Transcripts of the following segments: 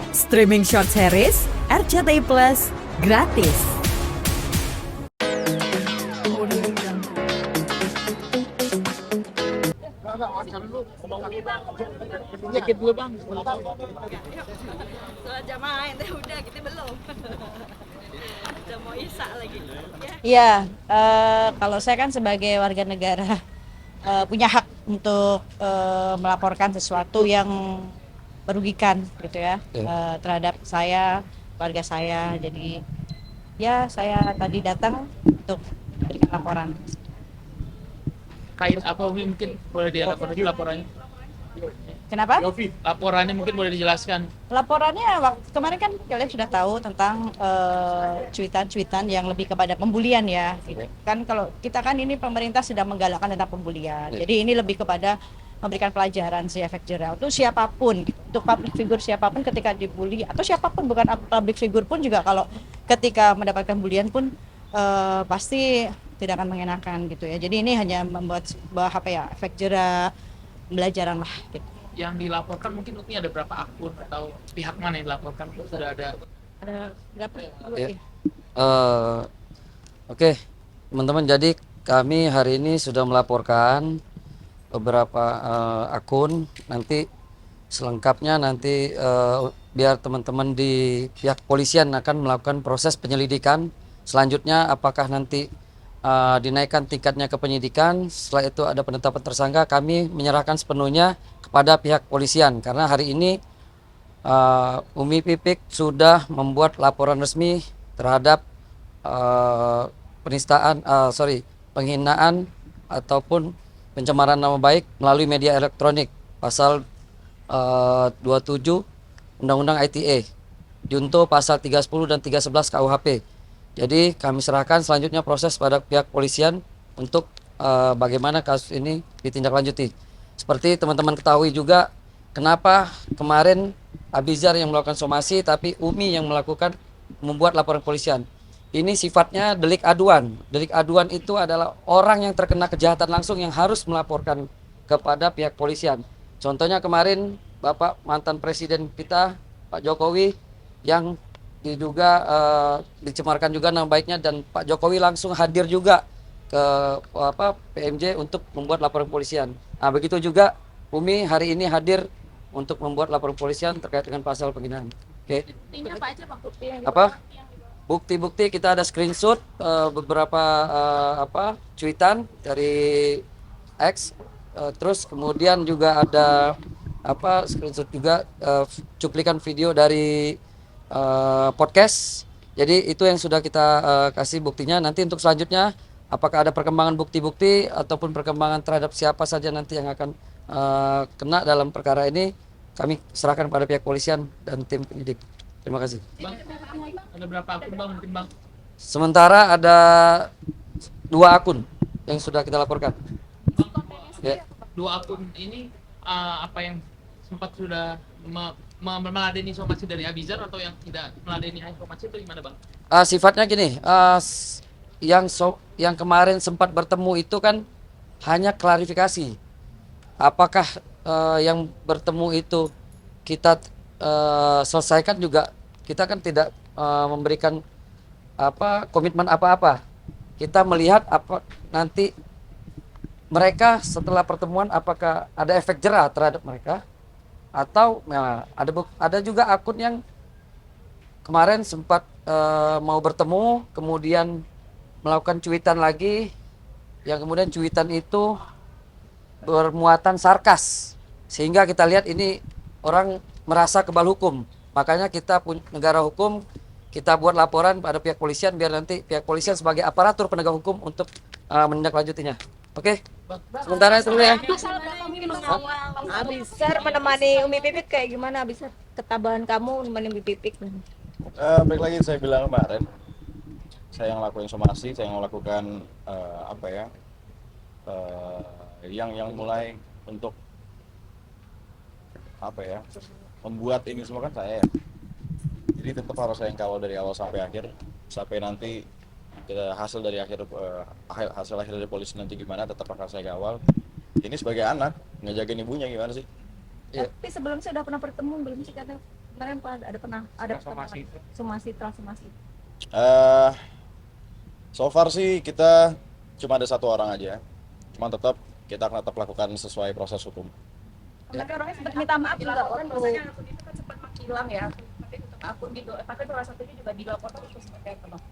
Streaming short series RCTI Plus gratis. Sedikit dulu bang. Setelah jam main teh udah gitu belum. Udah mau isak lagi. Iya, kalau saya kan sebagai warga negara punya hak untuk melaporkan sesuatu yang merugikan gitu ya, terhadap saya, keluarga saya. Jadi ya saya tadi datang untuk berikan laporan. Kait apa mungkin boleh dilaporkan laporannya? Kenapa? Laporannya mungkin boleh dijelaskan. Laporannya kemarin kan kalian sudah tahu tentang cuitan-cuitan yang lebih kepada pembulian ya. Gitu. Kan kalau kita kan ini pemerintah sedang menggalakkan tentang pembulian. Jadi ini lebih kepada memberikan pelajaran si efek jerah untuk siapapun, gitu. Untuk public figure siapapun ketika dibully atau siapapun bukan public figure pun juga kalau ketika mendapatkan bulian pun pasti tidak akan mengenakan gitu ya. Jadi ini hanya membuat sebuah efek jerah, pembelajaran lah gitu. Yang dilaporkan mungkin ini ada berapa akun atau pihak mana yang dilaporkan? Sudah ada Berapa? Ya. Oke, teman-teman. Jadi kami hari ini sudah melaporkan beberapa akun. Nanti selengkapnya biar teman-teman di pihak polisian akan melakukan proses penyelidikan. Selanjutnya apakah nanti dinaikkan tingkatnya ke penyidikan. Setelah itu ada penetapan tersangka, kami menyerahkan sepenuhnya kepada pihak polisian karena hari ini Umi Pipik sudah membuat laporan resmi terhadap penghinaan ataupun pencemaran nama baik melalui media elektronik pasal 27 Undang-Undang ITE junto pasal 310 dan 311 KUHP. Jadi kami serahkan selanjutnya proses pada pihak polisian untuk bagaimana kasus ini ditindaklanjuti. Seperti teman-teman ketahui juga, kenapa kemarin Abizar yang melakukan somasi tapi Umi yang membuat laporan polisian. Ini sifatnya delik aduan. Delik aduan itu adalah orang yang terkena kejahatan langsung yang harus melaporkan kepada pihak polisian. Contohnya kemarin Bapak mantan Presiden kita Pak Jokowi yang diduga dicemarkan juga nama baiknya, dan Pak Jokowi langsung hadir juga ke PMJ untuk membuat laporan polisian. Nah, begitu juga Umi hari ini hadir untuk membuat laporan polisian terkait dengan pasal penghinaan. Oke. Buktinya apa aja Bang? Bukti yang Apa? Bukti-bukti kita ada screenshot beberapa cuitan dari X, terus kemudian juga ada screenshot juga cuplikan video dari podcast. Jadi itu yang sudah kita kasih buktinya. Nanti untuk selanjutnya apakah ada perkembangan bukti-bukti ataupun perkembangan terhadap siapa saja nanti yang akan kena dalam perkara ini, kami serahkan pada pihak polisian dan tim penyidik. Terima kasih. bang, ada berapa akun bang mungkin bang? Sementara ada 2 akun yang sudah kita laporkan. Ya. 2 akun ini apa yang sempat sudah meladeni somasi dari Abizar atau yang tidak meladeni somasi itu gimana bang? Sifatnya gini, yang kemarin sempat bertemu itu kan hanya klarifikasi. Apakah yang bertemu itu kita selesaikan juga, kita kan tidak memberikan komitmen apa-apa. Kita melihat apa nanti mereka setelah pertemuan apakah ada efek jerah terhadap mereka, atau ada juga akun yang kemarin sempat mau bertemu kemudian melakukan cuitan lagi, yang kemudian cuitan itu bermuatan sarkas, sehingga kita lihat ini orang merasa kebal hukum. Makanya kita negara hukum, kita buat laporan pada pihak polisian biar nanti pihak polisian sebagai aparatur penegak hukum untuk menindaklanjutinya. Oke. Sementara itu dulu ya. Abizar menemani Umi Pipik kayak gimana Abizar? Ketabahan kamu menemani Umi Pipik. Baik lagi saya bilang kemarin, saya yang lakukan somasi, saya yang melakukan yang mulai untuk membuat ini semua kan saya. Jadi tetap harus saya yang kawal dari awal sampai akhir, sampai nanti hasil akhir dari polisi nanti gimana, tetap akan saya kawal. Ini sebagai anak ngejagain ibunya gimana sih? Tapi sebelumnya sudah pernah bertemu belum sih, karena kemarin ada transformasi. Eh, so far sih kita cuma ada 1 orang aja, cuma tetap kita akan tetap lakukan sesuai proses hukum. Tapi orangnya sempat minta maaf juga, orang biasanya akun itu kan sempat menghilang ya, tapi untuk akun gitu, tapi salah satunya juga dilaporkan itu seperti apa bang?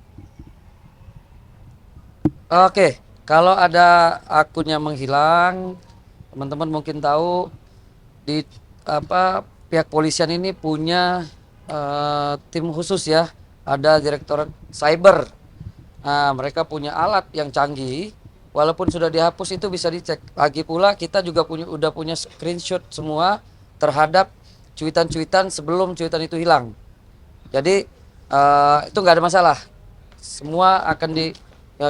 Oke, kalau ada akun yang menghilang, teman-teman mungkin tahu di pihak polisian ini punya tim khusus ya, ada Direktorat Cyber. Nah, mereka punya alat yang canggih, walaupun sudah dihapus itu bisa dicek. Lagi pula kita juga udah punya screenshot semua terhadap cuitan-cuitan sebelum cuitan itu hilang. Jadi itu nggak ada masalah. Semua akan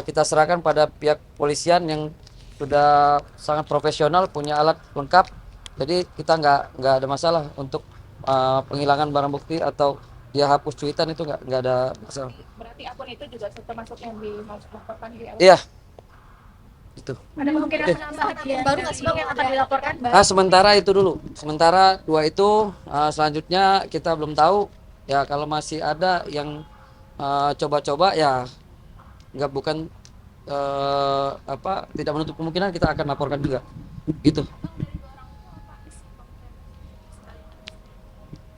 kita serahkan pada pihak polisian yang sudah sangat profesional, punya alat lengkap. Jadi kita nggak ada masalah untuk penghilangan barang bukti atau dia hapus cuitan, itu nggak ada masalah. Berarti akun itu juga termasuk yang dilaporkan di awal? Iya, itu. Ada kemungkinan penambahan akun baru nggak sih bang yang akan dilaporkan? Sementara itu dulu. Sementara 2 itu, selanjutnya kita belum tahu. Ya kalau masih ada yang coba-coba ya bukan tidak menutup kemungkinan kita akan laporkan juga. Gitu.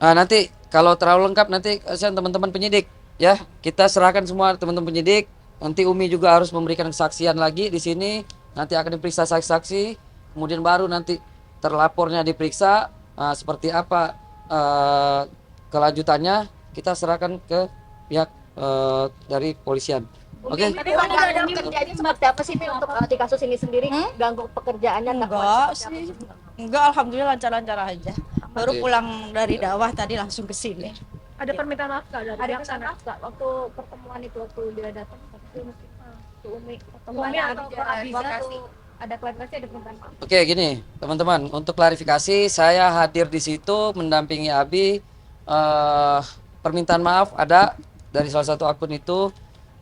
Nanti kalau terlalu lengkap nanti teman-teman penyidik ya, kita serahkan semua teman-teman penyidik. Nanti Umi juga harus memberikan kesaksian lagi di sini. Nanti akan diperiksa saksi-saksi, kemudian baru nanti terlapornya diperiksa. Seperti apa kelanjutannya kita serahkan ke pihak dari polisian. Oke. Tapi ada kerjanya seperti apa sih untuk di kasus ini sendiri? Ganggu pekerjaannya Enggak sih, enggak, alhamdulillah lancar-lancar aja. Baru pulang dari dakwah tadi langsung ke sini. Ada permintaan maaf nggak dari pihak sana? Waktu pertemuan itu waktu dia datang ke Umi atau ke Abiza tuh ada klarifikasi, ada permintaan maaf. Oke, gini teman-teman, untuk klarifikasi saya hadir di situ mendampingi Abi. Permintaan maaf ada dari salah satu akun itu,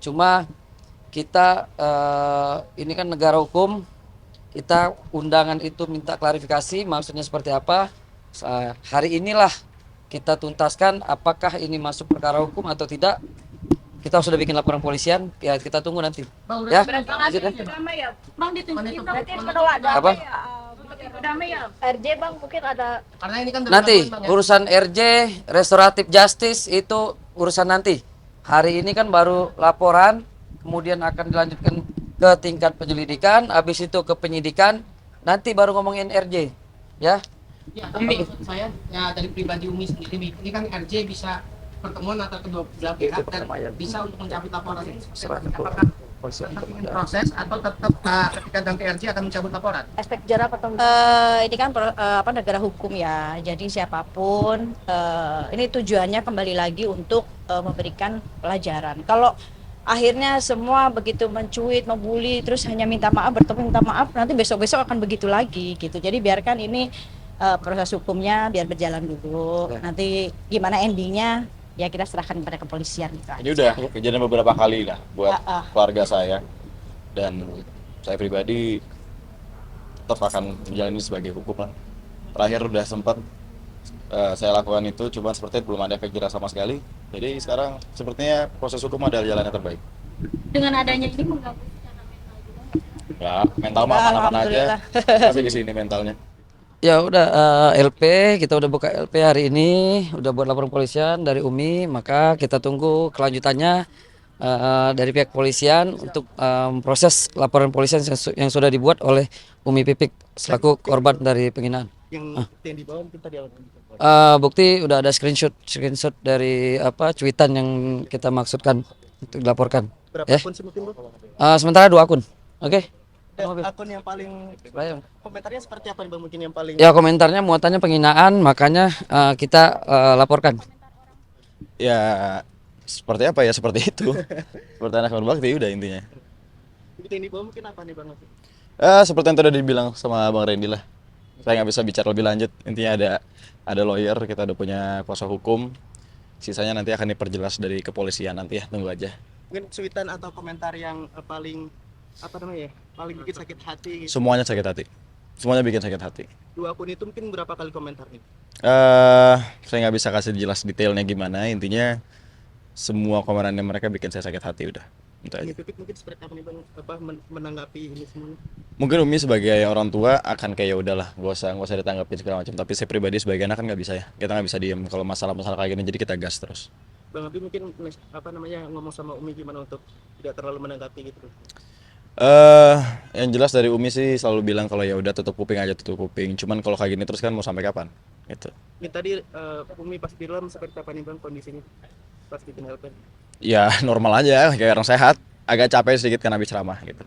cuma kita ini kan negara hukum, kita undangan itu minta klarifikasi maksudnya seperti apa. Hari inilah kita tuntaskan apakah ini masuk perkara hukum atau tidak. Kita sudah bikin laporan polisian, ya kita tunggu nanti. Ya. Bang ditunjukin berarti menolak Apa? damai ya. RJ bang mungkin ada. Karena ini kan Nanti urusan RJ, restoratif justice itu urusan nanti. Hari ini kan baru laporan, kemudian akan dilanjutkan ke tingkat penyelidikan, habis itu ke penyidikan, nanti baru ngomongin RJ. Ya. Ya, Umi, maksud saya ya dari pribadi Umi sendiri, ini kan RJ bisa pertemuan antara kedua belah pihak dan bisa untuk mencabut laporan ini. Apakah tetap ingin proses atau tetap ketika nanti RJ akan mencabut laporan? Efek jerah atau Ini kan negara hukum ya, jadi siapapun ini tujuannya kembali lagi untuk memberikan pelajaran. Kalau akhirnya semua begitu mencuit, membuli, terus hanya minta maaf, bertemu minta maaf, nanti besok-besok akan begitu lagi gitu. Jadi biarkan ini proses hukumnya biar berjalan dulu. Nanti gimana endingnya ya kita serahkan kepada kepolisian gitu. Ini udah kejadian beberapa kali lah buat keluarga saya, dan saya pribadi tetap akan menjalani sebagai hukum lah. Terakhir udah sempat saya lakukan itu, cuma sepertinya belum ada efek jerah sama sekali. Jadi sekarang sepertinya proses hukum adalah jalan yang terbaik. dengan adanya ini mengganggu secara mental juga? Ya, mental mah aman-aman aja. Tapi di sini mentalnya. Ya udah, LP kita udah buka LP hari ini, udah buat laporan polisian dari Umi, maka kita tunggu kelanjutannya dari pihak polisian untuk proses laporan polisian yang sudah dibuat oleh Umi Pipik selaku korban dari penghinaan. Yang dibawa mungkin tadi Bukti udah ada screenshot dari cuitan yang kita maksudkan untuk dilaporkan. berapa Ya. akun sih mungkin, Bu? Sementara 2 akun. Oke. Akun yang paling komentarnya seperti apa nih, Bang? Mungkin yang paling Ya komentarnya muatannya penghinaan, makanya kita laporkan. Ya seperti apa ya, seperti itu. Seperti anak berbakti udah intinya. yang dibawa mungkin apa nih, Bang? Seperti yang tadi dibilang sama Bang Randy lah. Saya nggak bisa bicara lebih lanjut. Intinya ada lawyer, kita udah punya kuasa hukum. Sisanya nanti akan diperjelas dari kepolisian nanti ya, tunggu aja. Mungkin cuitan atau komentar yang paling paling bikin sakit hati gitu. Semuanya sakit hati. semuanya bikin sakit hati. Dua akun itu mungkin berapa kali komentar nih? Saya nggak bisa kasih jelas detailnya gimana, intinya semua komentarnya mereka bikin saya sakit hati udah. Itu aja. Ini Pipik mungkin seperti apa nih Bang, menanggapi ini semuanya? Mungkin Umi sebagai orang tua akan kayak ya udahlah, gak usah ditanggapin segala macam. Tapi saya pribadi sebagai anak kan nggak bisa ya, kita nggak bisa diem kalau masalah-masalah kayak gini, jadi kita gas terus. Bang Abi mungkin ngomong sama Umi gimana untuk tidak terlalu menanggapi gitu? Yang jelas dari Umi sih selalu bilang kalau ya udah tutup kuping aja, tutup kuping. Cuman kalau kayak gini terus kan mau sampai kapan? Gitu. Ini tadi Umi pas di dalam seperti apa nih Bang kondisinya? Pas bikin helper? Ya normal aja, kayak orang sehat. Agak capek sedikit karena habis ceramah gitu.